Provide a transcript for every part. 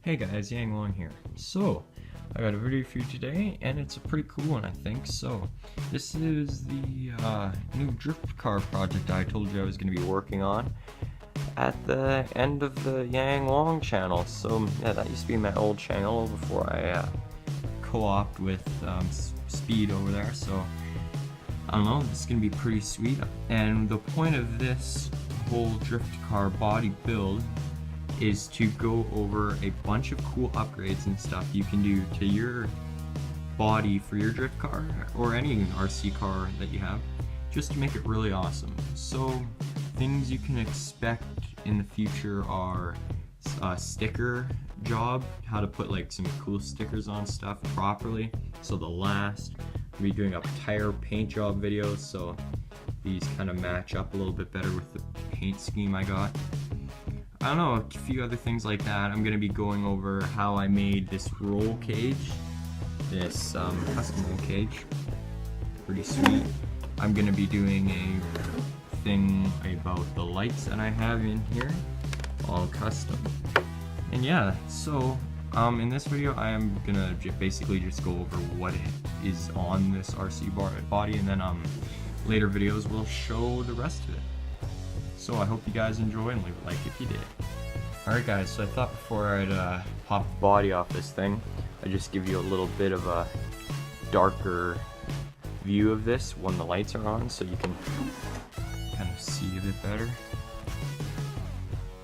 Hey guys, Yang Wong here. So, I got a video for you today, and it's a pretty cool one, I think. So, this is the new drift car project I told you I was going to be working on at the end of the Yang Wong channel. So, yeah, that used to be my old channel before I co-opted with Speed over there. So, I don't know, this is going to be pretty sweet. And the point of this whole drift car body build is to go over a bunch of cool upgrades and stuff you can do to your body for your drift car or any RC car that you have, just to make it really awesome. So things you can expect in the future are a sticker job, how to put like some cool stickers on stuff properly so they'll last. I'll be doing a tire paint job videos, so these kind of match up a little bit better with the paint scheme I got. I don't know, a few other things like that. I'm going to be going over how I made this roll cage, this custom roll cage. Pretty sweet. I'm going to be doing a thing about the lights that I have in here, all custom. And yeah, so in this video I am going to basically just go over what is on this RC body, and then later videos will show the rest of it. So I hope you guys enjoy and leave a like if you did. Alright guys, so I thought before I'd pop the body off this thing, I'd just give you a little bit of a darker view of this when the lights are on, so you can kind of see a bit better.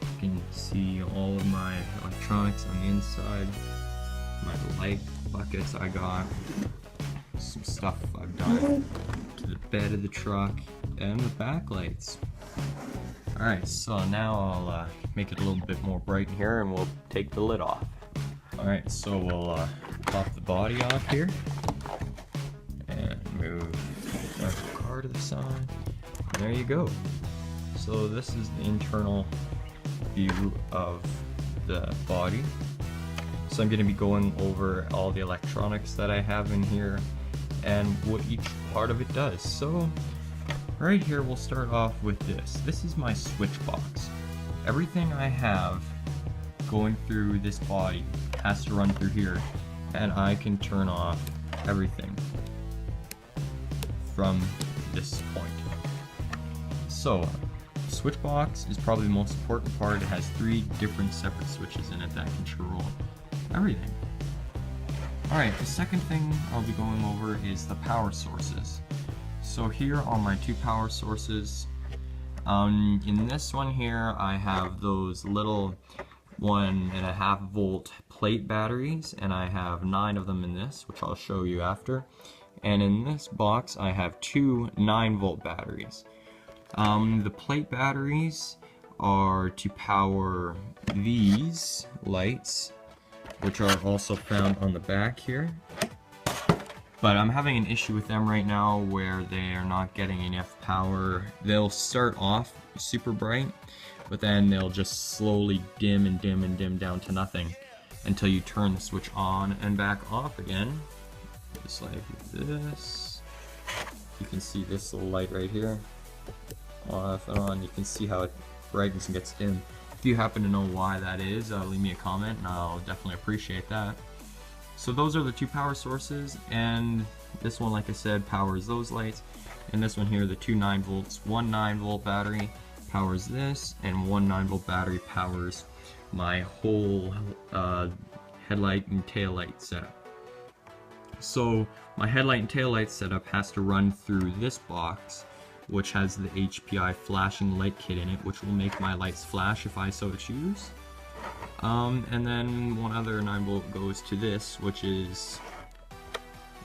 You can see all of my electronics on the inside, my light buckets I got, some stuff I've done to the bed of the truck, and the backlights. Alright, so now I'll make it a little bit more bright in here and we'll take the lid off. Alright, so we'll pop the body off here and move the car to the side. And there you go. So this is the internal view of the body. So I'm going to be going over all the electronics that I have in here and what each part of it does. So right here we'll start off with this. This is my switch box. Everything I have going through this body has to run through here, and I can turn off everything from this point. So switch box is probably the most important part. It has 3 different separate switches in it that control everything. Alright, the second thing I'll be going over is the power sources. So here are my 2 power sources. In this one here I have those little 1.5 volt plate batteries, and I have 9 of them in this, which I'll show you after. And in this box I have 2 9-volt batteries. The plate batteries are to power these lights, which are also found on the back here. But I'm having an issue with them right now where they are not getting enough power. They'll start off super bright, but then they'll just slowly dim and dim and dim down to nothing until you turn the switch on and back off again. Just like this. You can see this little light right here. Off and on. You can see how it brightens and gets dim. If you happen to know why that is, leave me a comment and I'll definitely appreciate that. So those are the 2 power sources, and this one, like I said, powers those lights, and this one here, the 2 9 volts, 1 9-volt battery powers this, and 1 9-volt battery powers my whole headlight and tail light setup. So my headlight and tail light setup has to run through this box, which has the HPI flashing light kit in it, which will make my lights flash if I so choose. And then 1 other 9-volt goes to this, which is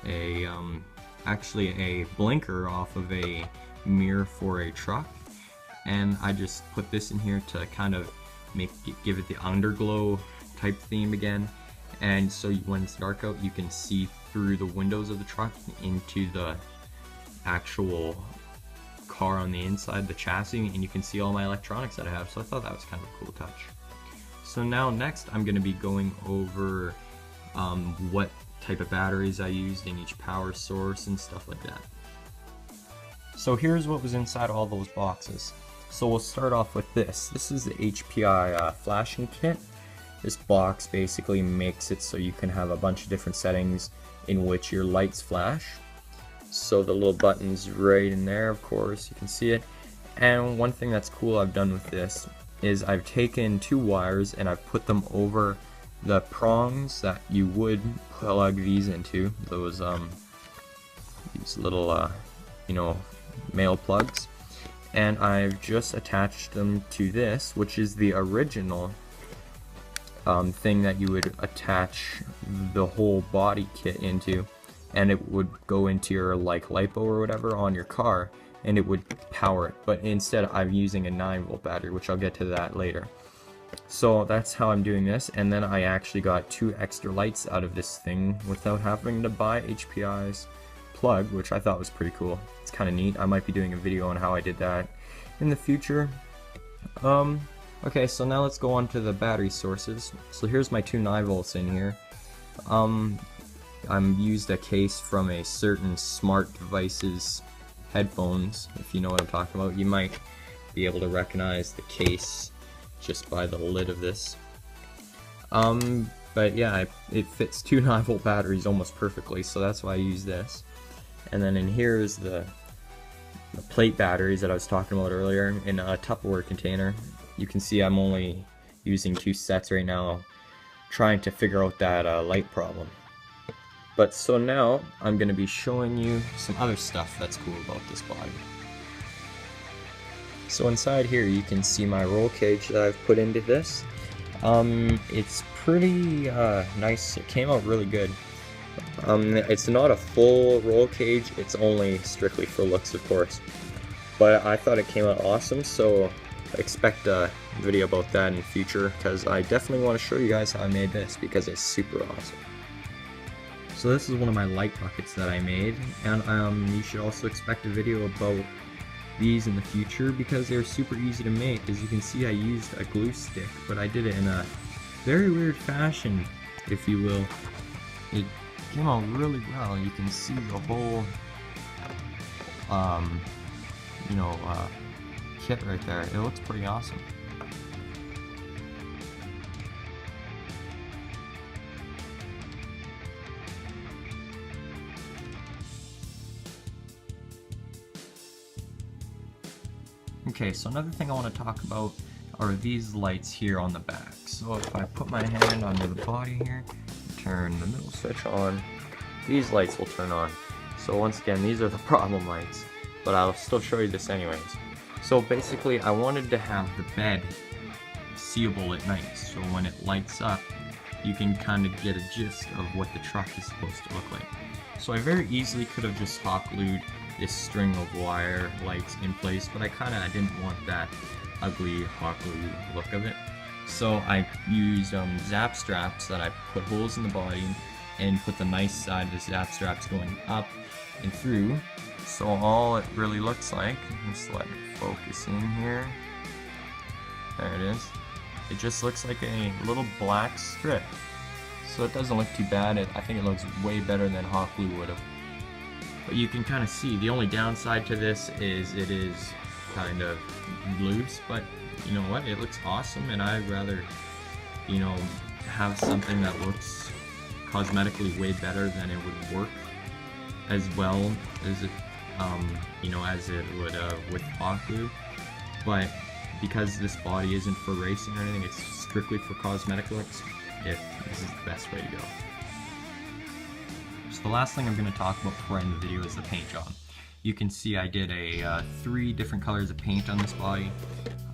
a actually a blinker off of a mirror for a truck, and I just put this in here to kind of give it the underglow type theme again, and so when it's dark out you can see through the windows of the truck into the actual car on the inside, the chassis, and you can see all my electronics that I have. So I thought that was kind of a cool touch. So now next I'm going to be going over what type of batteries I used in each power source and stuff like that. So here's what was inside all those boxes. So we'll start off with this. This is the HPI flashing kit. This box basically makes it so you can have a bunch of different settings in which your lights flash. So the little button's right in there, of course, you can see it. And one thing that's cool I've done with this is I've taken 2 wires and I've put them over the prongs that you would plug these into, those these little you know, male plugs, and I've just attached them to this, which is the original thing that you would attach the whole body kit into, and it would go into your like LiPo or whatever on your car, and it would power it. But instead I'm using a 9-volt battery, which I'll get to that later. So that's how I'm doing this, and then I actually got 2 extra lights out of this thing without having to buy HPI's plug, which I thought was pretty cool. It's kind of neat. I might be doing a video on how I did that in the future. Okay, so now let's go on to the battery sources. So here's my 2 9-volts in here. I'm used a case from a certain Smart Devices headphones. If you know what I'm talking about, you might be able to recognize the case just by the lid of this. But yeah, it fits 2 9-volt batteries almost perfectly, so that's why I use this. And then in here is the plate batteries that I was talking about earlier in a Tupperware container. You can see I'm only using 2 sets right now, trying to figure out that light problem. But so now I'm going to be showing you some other stuff that's cool about this body. So inside here you can see my roll cage that I've put into this. It's pretty nice. It came out really good. It's not a full roll cage, it's only strictly for looks, of course. But I thought it came out awesome, so expect a video about that in the future, because I definitely want to show you guys how I made this, because it's super awesome. So this is one of my light buckets that I made, and you should also expect a video about these in the future, because they're super easy to make. As you can see, I used a glue stick, but I did it in a very weird fashion, if you will. It came out really well. You can see the whole kit right there. It looks pretty awesome. Okay, so another thing I want to talk about are these lights here on the back. So if I put my hand under the body here, turn the middle switch on, these lights will turn on. So once again, these are the problem lights, but I'll still show you this anyways. So basically I wanted to have the bed seeable at night, so when it lights up you can kind of get a gist of what the truck is supposed to look like. So I very easily could have just hot glued this string of wire lights in place, but I didn't want that ugly hot glue look of it. So I used zap straps that I put holes in the body and put the nice side of the zap straps going up and through. So all it really looks like, just let it focus in here. There it is. It just looks like a little black strip. So it doesn't look too bad. I think it looks way better than hot glue would have. But you can kind of see the only downside to this is it is kind of loose, but you know what, it looks awesome, and I'd rather, you know, have something that looks cosmetically way better than it would work as well as it, you know, as it would with hot glue. But because this body isn't for racing or anything, it's strictly for cosmetic looks, this is the best way to go. So the last thing I'm going to talk about before I end the video is the paint job. You can see I did 3 different colors of paint on this body.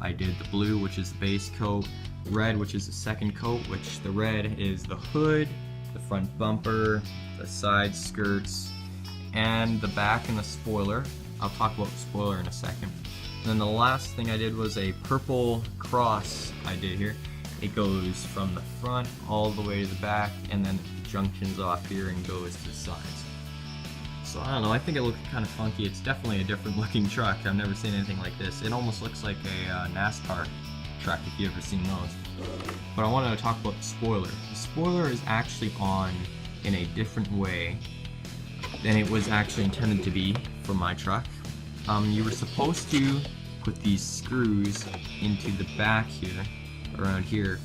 I did the blue, which is the base coat, red, which is the second coat, which the red is the hood, the front bumper, the side skirts, and the back and the spoiler. I'll talk about the spoiler in a second. And then the last thing I did was a purple cross I did here. It goes from the front all the way to the back, and then it junctions off here and goes to the sides. So I don't know, I think it looks kind of funky. It's definitely a different looking truck. I've never seen anything like this. It almost looks like a NASCAR truck if you've ever seen those. But I wanted to talk about the spoiler. The spoiler is actually on in a different way than it was actually intended to be for my truck. You were supposed to put these screws into the back here around here,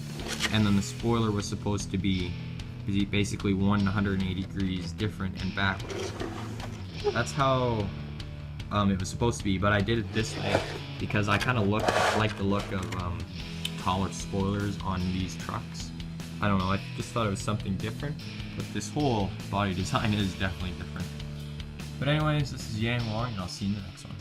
and then the spoiler was supposed to be basically 180 degrees different and backwards. That's how it was supposed to be, but I did it this way because I kind of like the look of taller spoilers on these trucks. I don't know, I just thought it was something different, but this whole body design is definitely different. But anyways, this is Yang Wong, and I'll see you in the next one.